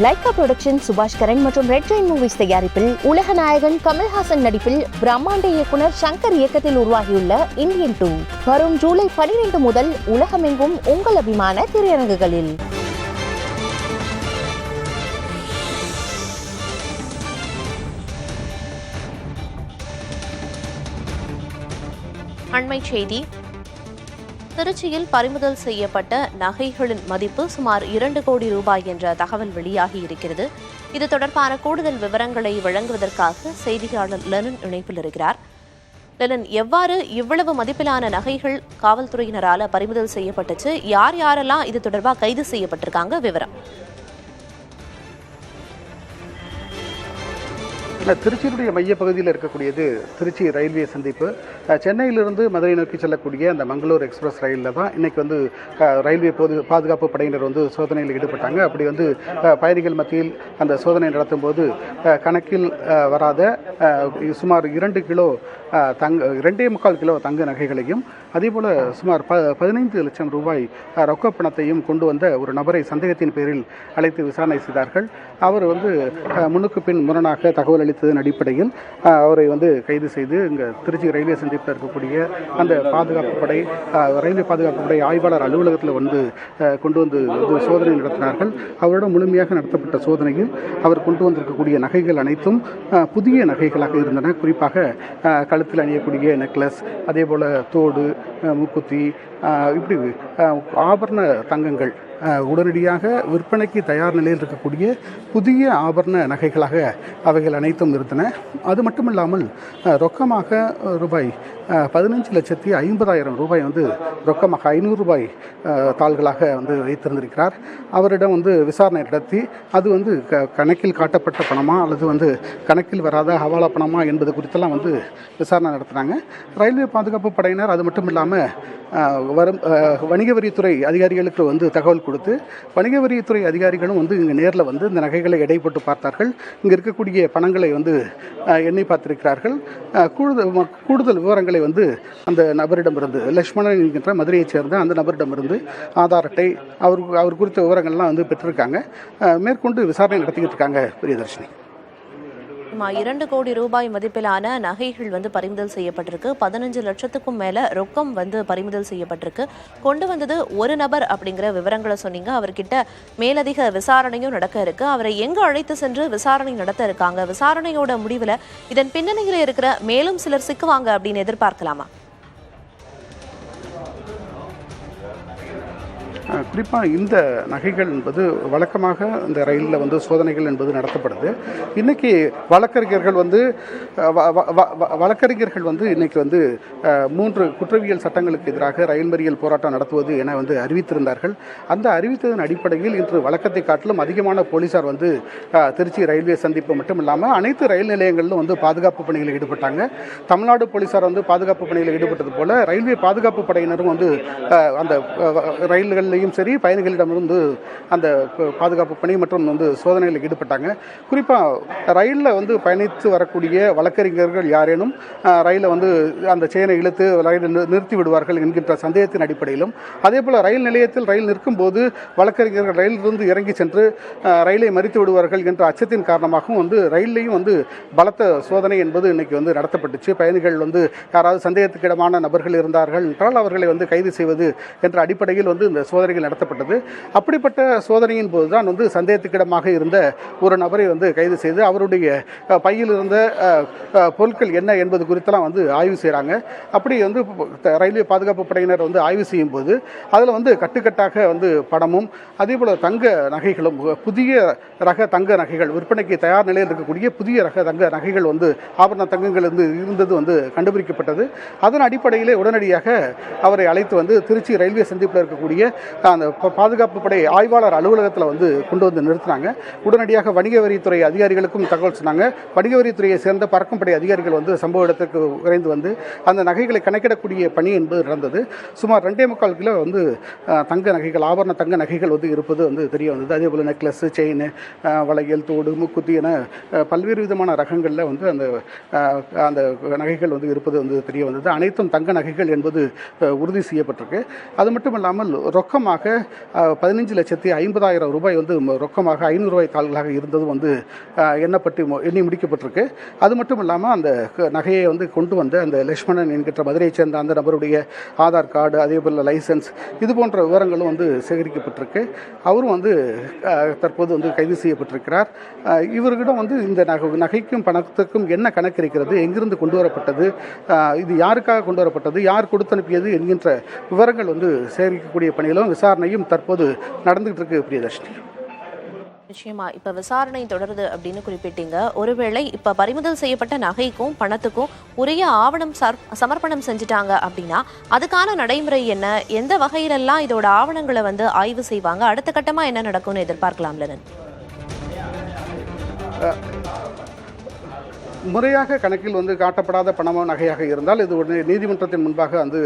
Lyca production சுபாஷ் கரன் மற்றும் red Jain movies தயாரிப்பில் உலக நாயகன் கமல்ஹாசன் நடிப்பில் பிரம்மாண்ட இயக்குனர் சங்கர் இயக்கத்தில் உருவாகியுள்ள இந்தியன் 2 வரும் ஜூலை 12 முதல் உலகமெங்கும் உங்கள் அபிமான திரையரங்குகளில். அண்மை செய்தி. திருச்சியில் பறிமுதல் செய்யப்பட்ட நகைகளின் மதிப்பு சுமார் 2 கோடி ரூபாய் என்ற தகவல் வெளியாகி இருக்கிறது. இது தொடர்பான கூடுதல் விவரங்களை வழங்குவதற்காக செய்தியாளர் லெனின் இணைப்பில் இருக்கிறார். லெனின், எவ்வாறு இவ்வளவு மதிப்பிலான நகைகள் காவல்துறையினரால் பறிமுதல் செய்யப்பட்டுச்சு? யார் யாரெல்லாம் இது தொடர்பாக கைது செய்யப்பட்டிருக்காங்க? விவரம். திருச்சியினுடைய மையப்பகுதியில் இருக்கக்கூடியது திருச்சி ரயில்வே சந்திப்பு. சென்னையிலிருந்து மதுரை நோக்கி செல்லக்கூடிய அந்த மங்களூர் எக்ஸ்பிரஸ் ரயிலில் தான் இன்றைக்கி ரயில்வே பாதுகாப்பு படையினர் சோதனையில் ஈடுபட்டாங்க. அப்படி பயணிகள் மத்தியில் அந்த சோதனை நடத்தும் போது கணக்கில் வராத சுமார் 2 கிலோ 2.25 கிலோ தங்க நகைகளையும் அதேபோல் சுமார் 15 லட்சம் ரூபாய் ரொக்க பணத்தையும் கொண்டு வந்த ஒரு நபரை சந்தேகத்தின் பேரில் அழைத்து விசாரணை செய்தார்கள். அவர் முன்னுக்கு பின் முரணாக தகவல் அளித்ததன் அடிப்படையில் அவரை கைது செய்து இங்கே திருச்சி ரயில்வே சந்திப்பில் இருக்கக்கூடிய அந்த பாதுகாப்பு படை ரயில்வே பாதுகாப்பு படை ஆய்வாளர் அலுவலகத்தில் கொண்டு வந்து சோதனை நடத்தினார்கள். அவரிடம் முழுமையாக நடத்தப்பட்ட சோதனையில் அவர் கொண்டு வந்திருக்கக்கூடிய நகைகள் அனைத்தும் புதிய நகைகளாக இருந்தன. குறிப்பாக கழுத்தில் அணியக்கூடிய நெக்லஸ், அதே போல் தோடு, மூக்குத்தி, இப்படி ஆபரண தங்கங்கள் உடனடியாக விற்பனைக்கு தயார் நிலையில் இருக்கக்கூடிய புதிய ஆபரண நகைகளாக அவைகள் அனைத்தும் இருந்தன. அது மட்டுமில்லாமல் ரொக்கமாக ரூபாய் 15,50,000 ரூபாய் ரொக்கமாக 500 ரூபாய் தாள்களாக வைத்திருந்திருக்கிறார். அவரிடம் விசாரணை நடத்தி அது கணக்கில் காட்டப்பட்ட பணமா அல்லது கணக்கில் வராத ஹவாலா பணமா என்பது குறித்தெல்லாம் விசாரணை நடத்துகிறாங்க. ரயில்வே பாதுகாப்பு படையினர் அது மட்டும் இல்லாமல் வரும் வணிக வரித்துறை அதிகாரிகளுக்கு தகவல் கொடுத்து வணிக வரித்துறை அதிகாரிகளும் இங்கே நேரில் இந்த நகைகளை எடை போட்டு பார்த்தார்கள். இங்கே இருக்கக்கூடிய பணங்களை எண்ணி பார்த்திருக்கிறார்கள். கூடுதல் விவரங்களை அந்த நபரிடமிருந்து லட்சுமணன் என்கின்ற மதுரையைச் சேர்ந்த அந்த நபரிடமிருந்து ஆதார் அட்டை அவர் குறித்த விவரங்கள்லாம் பெற்றிருக்காங்க. மேற்கொண்டு விசாரணை நடத்திக்கிட்டு இருக்காங்க. பிரியதர்ஷினி, 2 கோடி ரூபாய் மதிப்பிலான நகைகள் பறிமுதல் செய்யப்பட்டிருக்கு. 15 லட்சத்துக்கும் மேல ரொக்கம் பறிமுதல் செய்யப்பட்டிருக்கு. கொண்டு வந்தது ஒரு நபர் அப்படிங்கிற விவரங்களை சொன்னீங்க. அவர்கிட்ட மேலதிக விசாரணையும் நடக்க இருக்கு. அவரை எங்க அழைத்து சென்று விசாரணை நடத்த இருக்காங்க? விசாரணையோட முடிவுல இதன் பின்னணியில இருக்கிற மேலும் சிலர் சிக்குவாங்க அப்படின்னு எதிர்பார்க்கலாமா? குறிப்பாக இந்த நகைகள் என்பது வழக்கமாக இந்த ரயிலில் சோதனைகள் என்பது நடத்தப்படுது. இன்றைக்கி வழக்கறிஞர்கள் இன்றைக்கி 3 குற்றவியல் சட்டங்களுக்கு எதிராக ரயில் மறியல் போராட்டம் நடத்துவது என அறிவித்திருந்தார்கள். அந்த அறிவித்ததன் அடிப்படையில் இன்று வழக்கத்தை காட்டிலும் அதிகமான போலீசார் திருச்சி ரயில்வே சந்திப்பு மட்டும் இல்லாமல் அனைத்து ரயில் நிலையங்களிலும் பாதுகாப்பு பணிகளில் ஈடுபட்டாங்க. தமிழ்நாடு போலீசார் பாதுகாப்பு பணியில் ஈடுபட்டது போல ரயில்வே பாதுகாப்பு படையினரும் அந்த ரயில்கள் சரி பயணிகளிடமிருந்து அந்த பாதுகாப்பு பணி மற்றும் சோதனையில் ஈடுபட்டாங்க. குறிப்பாக ரயிலில் பயணித்து வரக்கூடிய வழக்கறிஞர்கள் யாரேனும் ரயிலை அந்த செயினை இழுத்து ரயில் நிறுத்தி விடுவார்கள் என்கின்ற சந்தேகத்தின் அடிப்படையிலும், அதே போல் ரயில் நிலையத்தில் ரயில் நிற்கும் போது வழக்கறிஞர்கள் ரயிலிருந்து இறங்கி சென்று ரயிலை மறித்து விடுவார்கள் என்ற அச்சத்தின் காரணமாகவும் ரயிலையும் பலத்த சோதனை என்பது இன்னைக்கு நடத்தப்பட்டுச்சு. பயணிகள் யாராவது சந்தேகத்துக்கிடமான நபர்கள் இருந்தார்கள் என்றால் அவர்களை கைது செய்வது என்ற அடிப்படையில் இந்த சோதனைகள் நடத்தப்பட்டது. அப்படிப்பட்ட சோதனையின் போதுதான் சந்தேகத்துக்கிடமாக இருந்த ஒரு நபரை கைது செய்து அவருடைய பையில் இருந்த பொருட்கள் என்ன என்பது குறித்தெல்லாம் ஆய்வு செய்கிறாங்க. அப்படி ரயில்வே பாதுகாப்பு படையினர் ஆய்வு செய்யும் போது அதில் கட்டுக்கட்டாக பணமும் அதே போல் தங்க நகைகளும் புதிய ரக தங்க நகைகள் விற்பனைக்கு தயார் நிலையில் இருக்கக்கூடிய புதிய ரக தங்க நகைகள் ஆபரண தங்கங்கள் இருந்தது கண்டுபிடிக்கப்பட்டது. அதன் அடிப்படையிலே உடனடியாக அவரை அழைத்து திருச்சி ரயில்வே சந்திப்பில் இருக்கக்கூடிய அந்த பாதுகாப்பு படை ஆய்வாளர் அலுவலகத்தில் கொண்டு நிறுத்தினாங்க. உடனடியாக வணிக வரித்துறை அதிகாரிகளுக்கும் தகவல் சொன்னாங்க. வணிக வரித்துறையை சேர்ந்த பறக்கும் படை அதிகாரிகள் சம்பவ இடத்திற்கு விரைந்து அந்த நகைகளை கணக்கிடக்கூடிய பணி என்பது நடந்தது. சுமார் 2.25 கிலோ தங்க நகைகள் ஆபரண தங்க நகைகள் இருப்பது தெரிய வந்தது. அதே போல் நெக்லஸ், செயின், வளையல், தோடு, மூக்குத்தி என பல்வேறு விதமான ரகங்களில் அந்த அந்த நகைகள் இருப்பது தெரிய வந்தது. அனைத்தும் தங்க நகைகள் என்பது உறுதி செய்யப்பட்டிருக்கு. அது மட்டும் இல்லாமல் ரொக்கம் மொத்தமாக 15,50,000 ரூபாய் வந்து ரொக்கமாக 500 ரூபாய் தாள்களாக இருந்ததும் வந்து எண்ணி முடிக்கப்பட்டிருக்கு. அது மட்டும் இல்லாமல் அந்த நகையை வந்து கொண்டு வந்த அந்த லட்சுமணன் என்கிற மதுரையைச் சேர்ந்த அந்த நபருடைய ஆதார் கார்டு, அதேபோல் லைசன்ஸ், இது போன்ற விவரங்களும் வந்து சேகரிக்கப்பட்டிருக்கு. அவரும் வந்து தற்போது வந்து கைது செய்யப்பட்டிருக்கிறார். இவர்களிடம் வந்து இந்த நகைக்கும் பணத்துக்கும் என்ன கணக்கு இருக்கிறது, எங்கிருந்து கொண்டு வரப்பட்டது, இது யாருக்காக கொண்டு வரப்பட்டது, யார் கொடுத்து அனுப்பியது என்கின்ற விவரங்கள் வந்து சேகரிக்கக்கூடிய பணிகளும் விசாரணையும் தற்போது நடந்துகிட்டு இருக்கு. பிரியதர்ஷினி, நிச்சயமா இப்ப விசாரணை தொடருது அப்படின்னு குறிப்பிட்டீங்க. ஒருவேளை இப்ப பறிமுதல் செய்யப்பட்ட நகைக்கும் பணத்துக்கும் உரிய ஆவணம் சமர்ப்பணம் செஞ்சுட்டாங்க அப்படின்னா அதுக்கான நடைமுறை என்ன, எந்த வகையிலெல்லாம் இதோட ஆவணங்களை வந்து ஆய்வு செய்வாங்க, அடுத்த கட்டமா என்ன நடக்கும்னு எதிர்பார்க்கலாம்ல? முறையாக கணக்கில் வந்து காட்டப்படாத பணமோ நகையாக இருந்தால் இது ஒரு நீதிமன்றத்தின் முன்பாக வந்து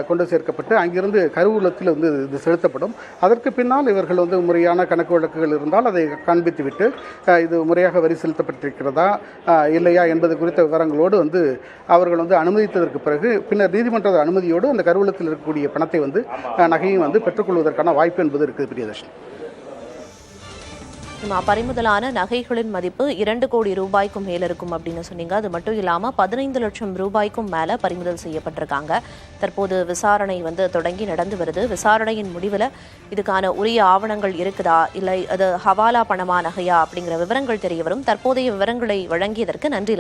கொண்டு சேர்க்கப்பட்டு அங்கிருந்து கருவூலத்தில் வந்து இது செலுத்தப்படும். அதற்கு பின்னால் இவர்கள் வந்து முறையான கணக்கு வழக்குகள் இருந்தால் அதை காண்பித்துவிட்டு இது முறையாக வரி செலுத்தப்பட்டிருக்கிறதா இல்லையா என்பது குறித்த விவரங்களோடு வந்து அவர்கள் வந்து அனுமதித்ததற்கு பிறகு பின்னர் நீதிமன்ற அனுமதியோடு அந்த கருவூலத்தில் இருக்கக்கூடிய பணத்தை வந்து நகையும் வந்து பெற்றுக்கொள்வதற்கான வாய்ப்பு என்பது இருக்குது. பிரியதர்ஷன், பறிமுதலான நகைகளின் மதிப்பு 2 கோடி ரூபாய்க்கும் மேல இருக்கும் அப்படின்னு சொன்னீங்க. அது மட்டும் இல்லாம 15 லட்சம் ரூபாய்க்கும் மேல பறிமுதல் செய்யப்பட்டிருக்காங்க. தற்போது விசாரணை வந்து தொடங்கி நடந்து வருது. விசாரணையின் முடிவில் இதுக்கான உரிய ஆவணங்கள் இருக்குதா, இல்லை அது ஹவாலா பணமா நகையா அப்படிங்கிற விவரங்கள் தெரிய வரும். தற்போதைய விவரங்களை வழங்கியதற்கு நன்றி.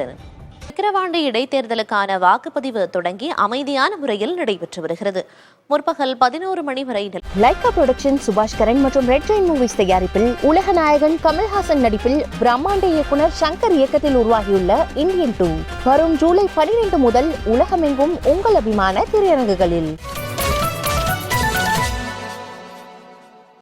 விக்கிரவாண்டி இடைத்தேர்தலுக்கான வாக்குப்பதிவு தொடங்கி அமைதியான முறையில் நடைபெற்று வருகிறது. முற்பகல் 11 மணி வரை. லைகா புரொடக்ஷன் சுபாஷ்கரன் மற்றும் ரெட் ஜெயின் மூவிஸ் தயாரிப்பில் உலக நாயகன் கமல்ஹாசன் நடிப்பில் பிரம்மாண்ட இயக்குனர் சங்கர் இயக்கத்தில் உருவாகியுள்ள இந்தியன் 2 வரும் ஜூலை 12 முதல் உலகமெங்கும் உங்கள் அபிமான திரையரங்குகளில்.